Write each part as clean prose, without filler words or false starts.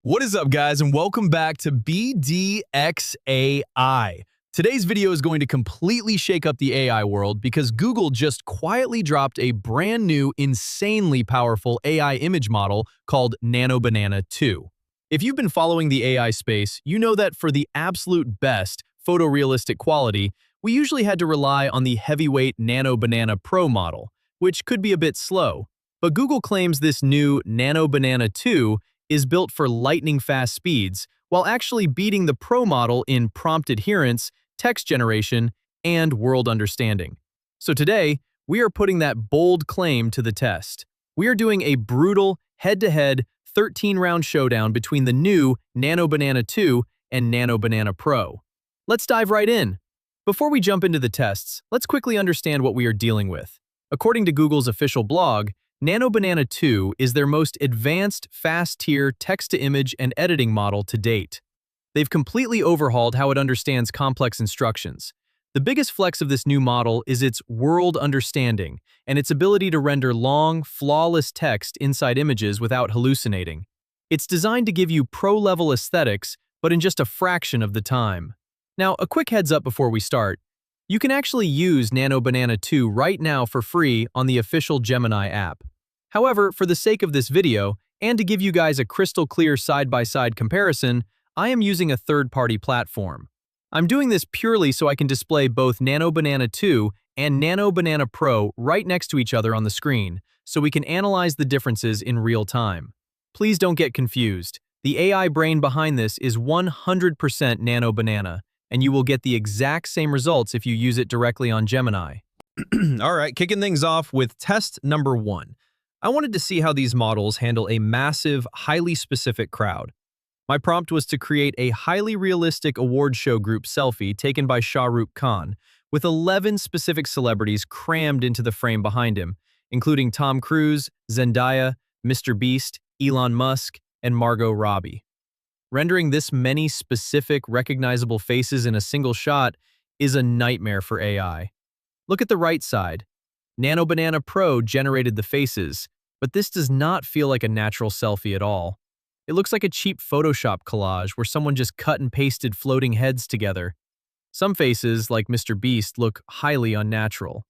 What is up, guys, and welcome back to BDX AI. Today's video is going to completely shake up the AI world because Google just quietly dropped a brand new, insanely powerful AI image model called Nano Banana 2. If you've been following the AI space, you know that for the absolute best photorealistic quality, we usually had to rely on the heavyweight Nano Banana Pro model, which could be a bit slow. But Google claims this new Nano Banana 2 is built for lightning-fast speeds, while actually beating the Pro model in prompt adherence, text generation, and world understanding. So today, we are putting that bold claim to the test. We are doing a brutal, head-to-head, 13-round showdown between the new Nano Banana 2 and Nano Banana Pro. Let's dive right in. Before we jump into the tests, let's quickly understand what we are dealing with. According to Google's official blog, Nano Banana 2 is their most advanced, fast-tier text-to-image and editing model to date. They've completely overhauled how it understands complex instructions. The biggest flex of this new model is its world understanding and its ability to render long, flawless text inside images without hallucinating. It's designed to give you pro-level aesthetics, but in just a fraction of the time. Now, a quick heads up before we start. You can actually use Nano Banana 2 right now for free on the official Gemini app. However, for the sake of this video, and to give you guys a crystal clear side-by-side comparison, I am using a third-party platform. I'm doing this purely so I can display both Nano Banana 2 and Nano Banana Pro right next to each other on the screen, so we can analyze the differences in real time. Please don't get confused. The AI brain behind this is 100% Nano Banana, and you will get the exact same results if you use it directly on Gemini. All right, kicking things off with test number 1. I wanted to see how these models handle a massive, highly specific crowd. My prompt was to create a highly realistic award show group selfie taken by Shah Rukh Khan, with 11 specific celebrities crammed into the frame behind him, including Tom Cruise, Zendaya, MrBeast, Elon Musk, and Margot Robbie. Rendering this many specific, recognizable faces in a single shot is a nightmare for AI. Look at the right side. Nano Banana Pro generated the faces, but this does not feel like a natural selfie at all. It looks like a cheap Photoshop collage where someone just cut and pasted floating heads together. Some faces, like MrBeast, look highly unnatural.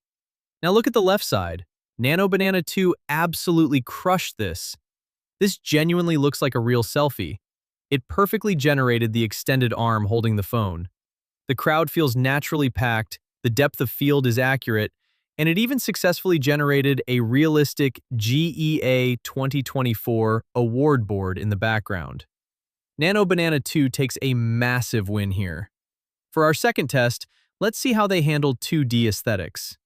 Now look at the left side. Nano Banana 2 absolutely crushed this. This genuinely looks like a real selfie. It perfectly generated the extended arm holding the phone. The crowd feels naturally packed, the depth of field is accurate, and it even successfully generated a realistic GEA 2024 award board in the background. Nano Banana 2 takes a massive win here. For our second test, let's see how they handled 2D aesthetics.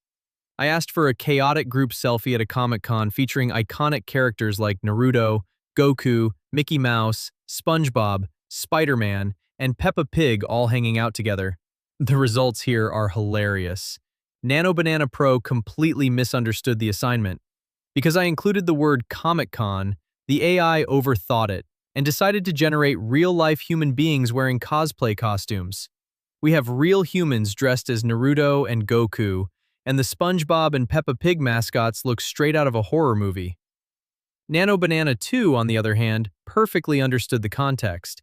I asked for a chaotic group selfie at a Comic-Con featuring iconic characters like Naruto, Goku, Mickey Mouse, SpongeBob, Spider-Man, and Peppa Pig all hanging out together. The results here are hilarious. Nano Banana Pro completely misunderstood the assignment. Because I included the word Comic-Con, the AI overthought it and decided to generate real-life human beings wearing cosplay costumes. We have real humans dressed as Naruto and Goku, and the SpongeBob and Peppa Pig mascots look straight out of a horror movie. Nano Banana 2, on the other hand, perfectly understood the context.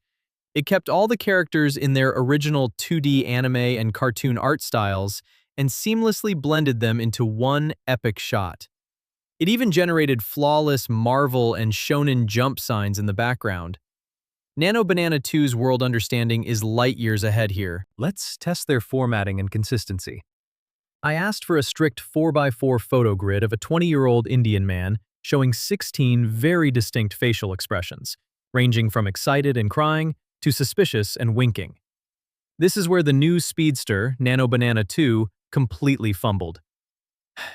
It kept all the characters in their original 2D anime and cartoon art styles and seamlessly blended them into one epic shot. It even generated flawless Marvel and Shonen Jump signs in the background. Nano Banana 2's world understanding is light years ahead here. Let's test their formatting and consistency. I asked for a strict 4x4 photo grid of a 20-year-old Indian man showing 16 very distinct facial expressions, ranging from excited and crying to suspicious and winking. This is where the new speedster, Nano Banana 2, completely fumbled.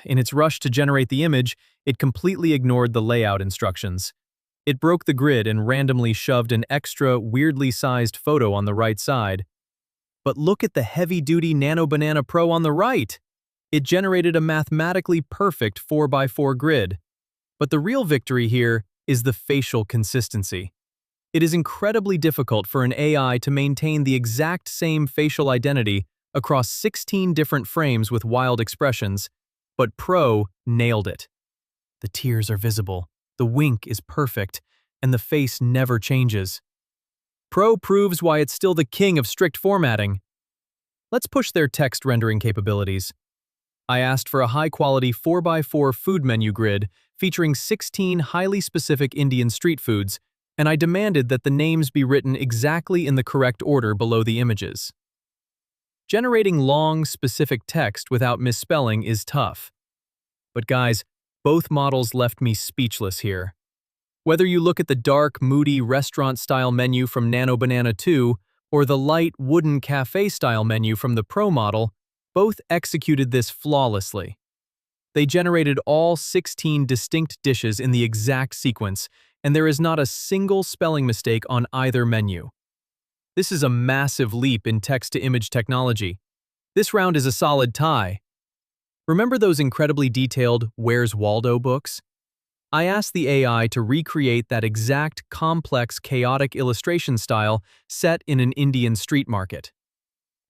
In its rush to generate the image, it completely ignored the layout instructions. It broke the grid and randomly shoved an extra, weirdly sized photo on the right side. But look at the heavy-duty Nano Banana Pro on the right! It generated a mathematically perfect 4x4 grid. But the real victory here is the facial consistency. It is incredibly difficult for an AI to maintain the exact same facial identity across 16 different frames with wild expressions, but Pro nailed it. The tears are visible, the wink is perfect, and the face never changes. Pro proves why it's still the king of strict formatting. Let's push their text rendering capabilities. I asked for a high-quality 4x4 food menu grid featuring 16 highly specific Indian street foods, and I demanded that the names be written exactly in the correct order below the images. Generating long, specific text without misspelling is tough. But guys, both models left me speechless here. Whether you look at the dark, moody restaurant-style menu from Nano Banana 2 or the light, wooden cafe-style menu from the Pro model, both executed this flawlessly. They generated all 16 distinct dishes in the exact sequence, and there is not a single spelling mistake on either menu. This is a massive leap in text-to-image technology. This round is a solid tie. Remember those incredibly detailed Where's Waldo books? I asked the AI to recreate that exact complex, chaotic illustration style set in an Indian street market.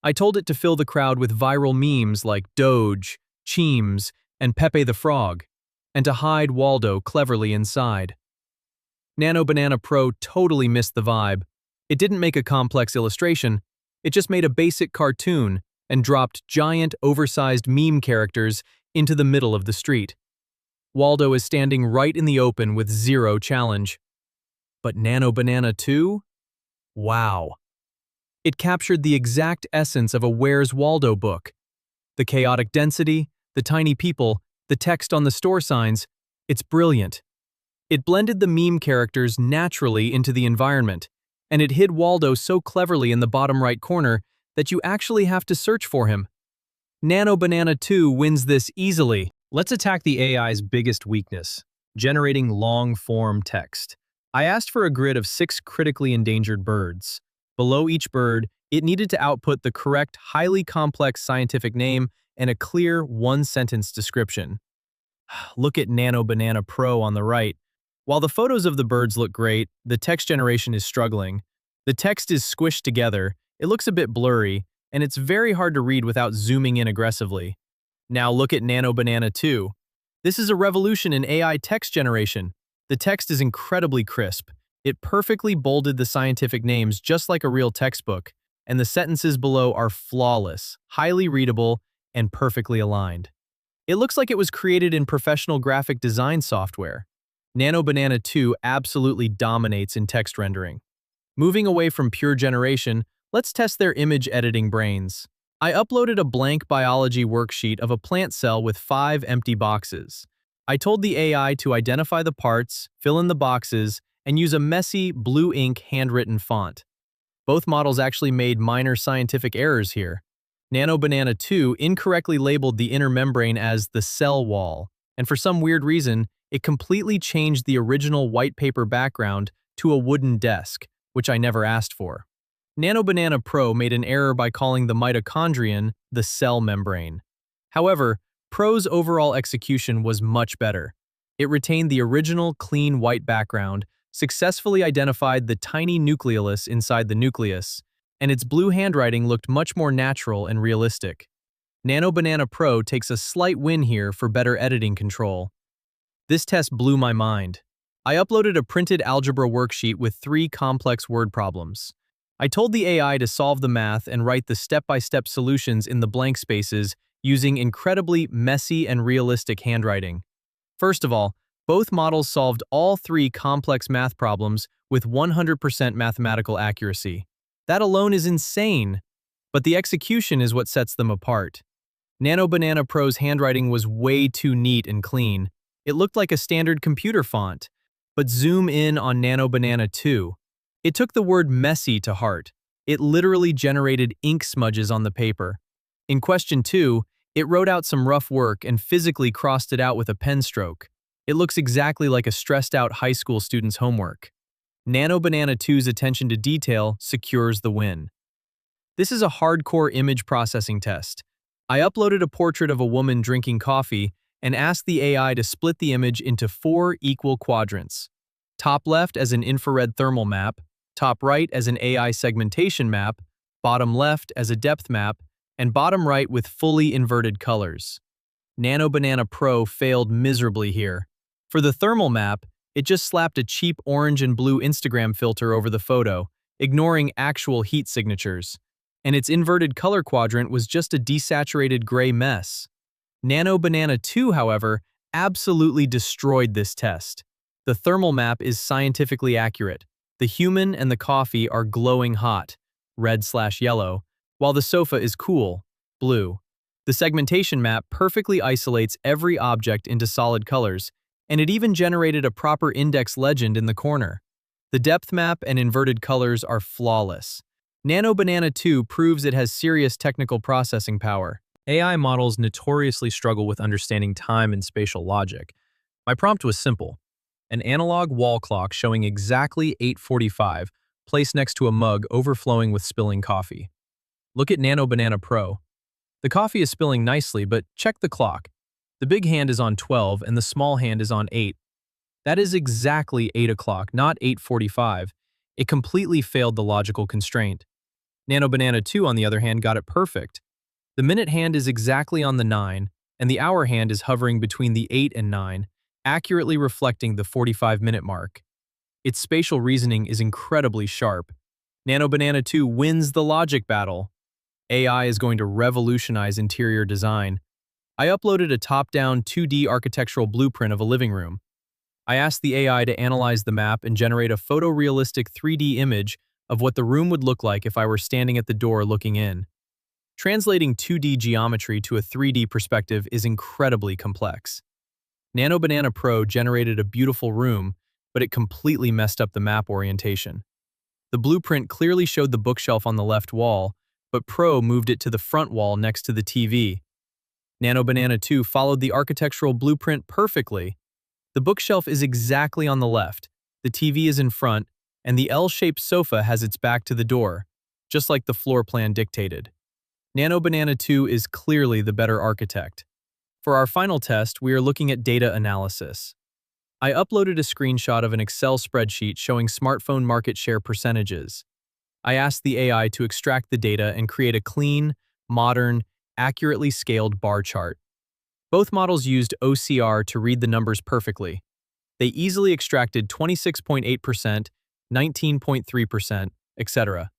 I told it to fill the crowd with viral memes like Doge, Cheems, and Pepe the Frog, and to hide Waldo cleverly inside. Nano Banana Pro totally missed the vibe. It didn't make a complex illustration, it just made a basic cartoon and dropped giant, oversized meme characters into the middle of the street. Waldo is standing right in the open with zero challenge. But Nano Banana 2? Wow. It captured the exact essence of a Where's Waldo book. The chaotic density, the tiny people, the text on the store signs, it's brilliant. It blended the meme characters naturally into the environment, and it hid Waldo so cleverly in the bottom right corner that you actually have to search for him. Nano Banana 2 wins this easily. Let's attack the AI's biggest weakness, generating long-form text. I asked for a grid of 6 critically endangered birds. Below each bird, it needed to output the correct, highly complex scientific name and a clear one-sentence description. Look at Nano Banana Pro on the right. While the photos of the birds look great, the text generation is struggling. The text is squished together, it looks a bit blurry, and it's very hard to read without zooming in aggressively. Now look at Nano Banana 2. This is a revolution in AI text generation. The text is incredibly crisp. It perfectly bolded the scientific names just like a real textbook, and the sentences below are flawless, highly readable, and perfectly aligned. It looks like it was created in professional graphic design software. Nano Banana 2 absolutely dominates in text rendering. Moving away from pure generation, let's test their image editing brains. I uploaded a blank biology worksheet of a plant cell with 5 empty boxes. I told the AI to identify the parts, fill in the boxes, and use a messy, blue ink handwritten font. Both models actually made minor scientific errors here. Nano Banana 2 incorrectly labeled the inner membrane as the cell wall, and for some weird reason, it completely changed the original white paper background to a wooden desk, which I never asked for. Nano Banana Pro made an error by calling the mitochondrion the cell membrane. However, Pro's overall execution was much better. It retained the original clean white background, successfully identified the tiny nucleolus inside the nucleus, and its blue handwriting looked much more natural and realistic. Nano Banana Pro takes a slight win here for better editing control. This test blew my mind. I uploaded a printed algebra worksheet with 3 complex word problems. I told the AI to solve the math and write the step-by-step solutions in the blank spaces using incredibly messy and realistic handwriting. First of all, both models solved all 3 complex math problems with 100% mathematical accuracy. That alone is insane, but the execution is what sets them apart. Nano Banana Pro's handwriting was way too neat and clean. It looked like a standard computer font. But zoom in on Nano Banana 2. It took the word messy to heart. It literally generated ink smudges on the paper. In question 2, it wrote out some rough work and physically crossed it out with a pen stroke. It looks exactly like a stressed-out high school student's homework. Nano Banana 2's attention to detail secures the win. This is a hardcore image processing test. I uploaded a portrait of a woman drinking coffee and asked the AI to split the image into 4 equal quadrants. Top left as an infrared thermal map, top right as an AI segmentation map, bottom left as a depth map, and bottom right with fully inverted colors. Nano Banana Pro failed miserably here. For the thermal map, it just slapped a cheap orange and blue Instagram filter over the photo, ignoring actual heat signatures. And its inverted color quadrant was just a desaturated gray mess. Nano Banana 2, however, absolutely destroyed this test. The thermal map is scientifically accurate. The human and the coffee are glowing hot, red/yellow, while the sofa is cool, blue. The segmentation map perfectly isolates every object into solid colors, and it even generated a proper index legend in the corner. The depth map and inverted colors are flawless. Nano Banana 2 proves it has serious technical processing power. AI models notoriously struggle with understanding time and spatial logic. My prompt was simple: an analog wall clock showing exactly 8:45, placed next to a mug overflowing with spilling coffee. Look at Nano Banana Pro. The coffee is spilling nicely, but check the clock. The big hand is on 12 and the small hand is on 8. That is exactly 8 o'clock, not 8:45. It completely failed the logical constraint. Nano Banana 2, on the other hand, got it perfect. The minute hand is exactly on the 9, and the hour hand is hovering between the 8 and 9, accurately reflecting the 45-minute mark. Its spatial reasoning is incredibly sharp. Nano Banana 2 wins the logic battle. AI is going to revolutionize interior design. I uploaded a top-down 2D architectural blueprint of a living room. I asked the AI to analyze the map and generate a photorealistic 3D image of what the room would look like if I were standing at the door looking in. Translating 2D geometry to a 3D perspective is incredibly complex. Nano Banana Pro generated a beautiful room, but it completely messed up the map orientation. The blueprint clearly showed the bookshelf on the left wall, but Pro moved it to the front wall next to the TV. Nano Banana 2 followed the architectural blueprint perfectly. The bookshelf is exactly on the left, the TV is in front, and the L-shaped sofa has its back to the door, just like the floor plan dictated. Nano Banana 2 is clearly the better architect. For our final test, we are looking at data analysis. I uploaded a screenshot of an Excel spreadsheet showing smartphone market share percentages. I asked the AI to extract the data and create a clean, modern, accurately scaled bar chart. Both models used OCR to read the numbers perfectly. They easily extracted 26.8%, 19.3%, etc.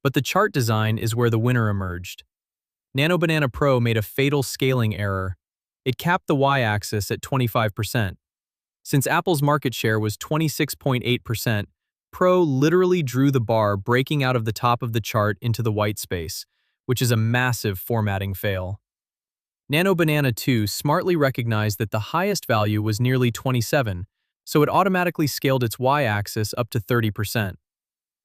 But the chart design is where the winner emerged. Nano Banana Pro made a fatal scaling error. It capped the y-axis at 25%. Since Apple's market share was 26.8%, Pro literally drew the bar breaking out of the top of the chart into the white space, which is a massive formatting fail. Nano Banana 2 smartly recognized that the highest value was nearly 27, so it automatically scaled its y-axis up to 30%.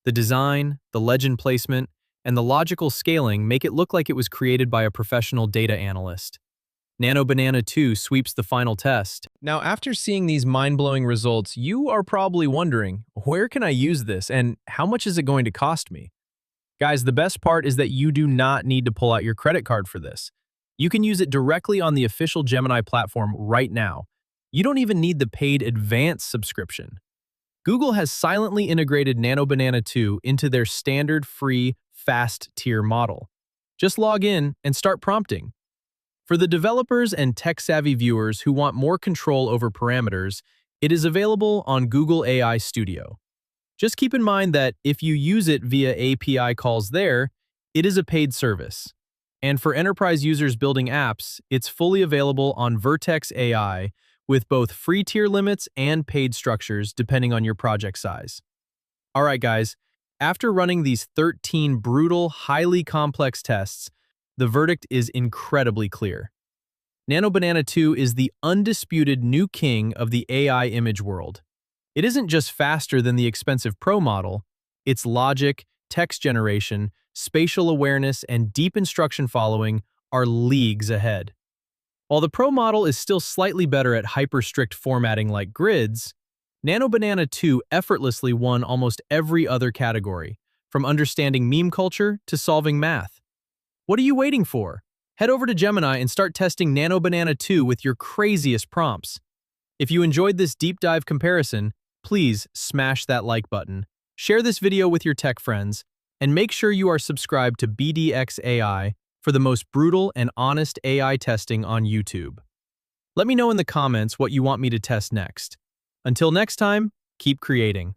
The design, the legend placement, and the logical scaling make it look like it was created by a professional data analyst. Nano Banana 2 sweeps the final test. Now, after seeing these mind-blowing results, you are probably wondering, where can I use this and how much is it going to cost me? Guys, the best part is that you do not need to pull out your credit card for this. You can use it directly on the official Gemini platform right now. You don't even need the paid advanced subscription. Google has silently integrated Nano Banana 2 into their standard free fast tier model. Just log in and start prompting. For the developers and tech-savvy viewers who want more control over parameters, it is available on Google AI Studio. Just keep in mind that if you use it via API calls there, it is a paid service. And for enterprise users building apps, it's fully available on Vertex AI with both free tier limits and paid structures depending on your project size. Alright guys, after running these 13 brutal, highly complex tests, the verdict is incredibly clear. Nano Banana 2 is the undisputed new king of the AI image world. It isn't just faster than the expensive Pro model, its logic, text generation, spatial awareness, and deep instruction following are leagues ahead. While the Pro model is still slightly better at hyper-strict formatting like grids, Nano Banana 2 effortlessly won almost every other category, from understanding meme culture to solving math. What are you waiting for? Head over to Gemini and start testing Nano Banana 2 with your craziest prompts. If you enjoyed this deep dive comparison, please smash that like button, share this video with your tech friends, and make sure you are subscribed to BDX AI for the most brutal and honest AI testing on YouTube. Let me know in the comments what you want me to test next. Until next time, keep creating.